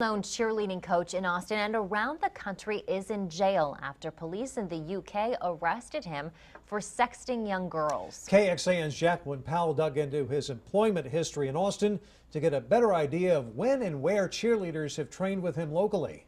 Known cheerleading coach in Austin and around the country is in jail after police in the UK arrested him for sexting young girls. KXAN's Jacqueline Powell dug into his employment history in Austin to get a better idea of when and where cheerleaders have trained with him locally.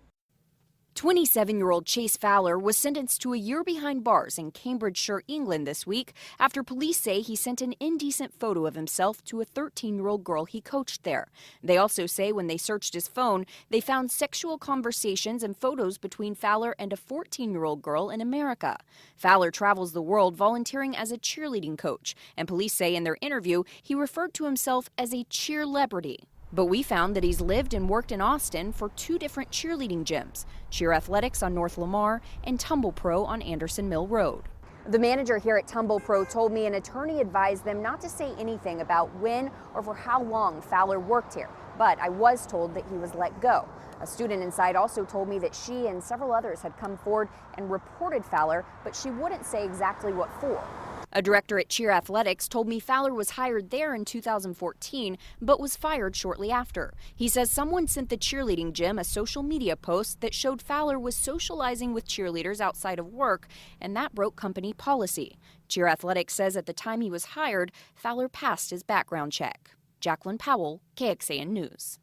27-year-old Chase Fowler was sentenced to a year behind bars in Cambridgeshire, England this week after police say he sent an indecent photo of himself to a 13-year-old girl he coached there. They also say when they searched his phone, they found sexual conversations and photos between Fowler and a 14-year-old girl in America. Fowler travels the world volunteering as a cheerleading coach, and police say in their interview he referred to himself as a cheerlebrity. But we found that he's lived and worked in Austin for two different cheerleading gyms, Cheer Athletics on North Lamar and TumblePRO on Anderson Mill Road. The manager here at TumblePRO told me an attorney advised them not to say anything about when or for how long Fowler worked here, but I was told that he was let go. A student inside also told me that she and several others had come forward and reported Fowler, but she wouldn't say exactly what for. A director at Cheer Athletics told me Fowler was hired there in 2014, but was fired shortly after. He says someone sent the cheerleading gym a social media post that showed Fowler was socializing with cheerleaders outside of work, and that broke company policy. Cheer Athletics says at the time he was hired, Fowler passed his background check. Jacqueline Powell, KXAN News.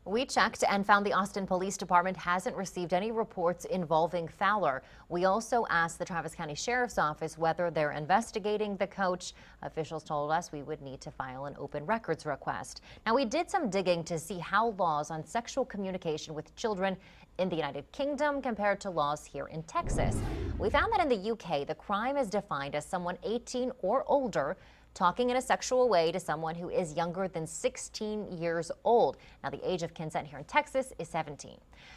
We checked and found the Austin Police Department hasn't received any reports involving Fowler. We also asked the Travis County Sheriff's Office whether they're investigating the coach. Officials told us we would need to file an open records request. Now, we did some digging to see how laws on sexual communication with children in the United Kingdom compared to laws here in Texas. We found that in the UK, the crime is defined as someone 18 or older talking in a sexual way to someone who is younger than 16 years old. Now, the age of consent here in Texas is 17.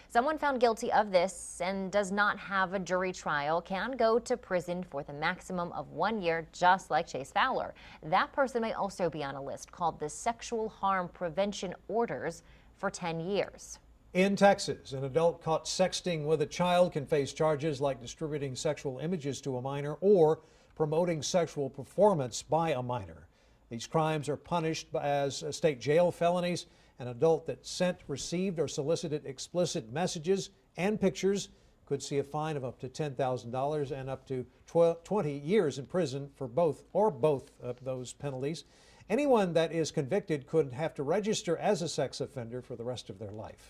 Someone found guilty of this and does not have a jury trial can go to prison for the maximum of 1 year, just like Chase Fowler. That person may also be on a list called the Sexual Harm Prevention Orders for 10 years. In Texas, an adult caught sexting with a child can face charges like distributing sexual images to a minor or promoting sexual performance by a minor. These crimes are punished as state jail felonies. An adult that sent, received, or solicited explicit messages and pictures could see a fine of up to $10,000 and up to 20 years in prison for both of those penalties. Anyone that is convicted could have to register as a sex offender for the rest of their life.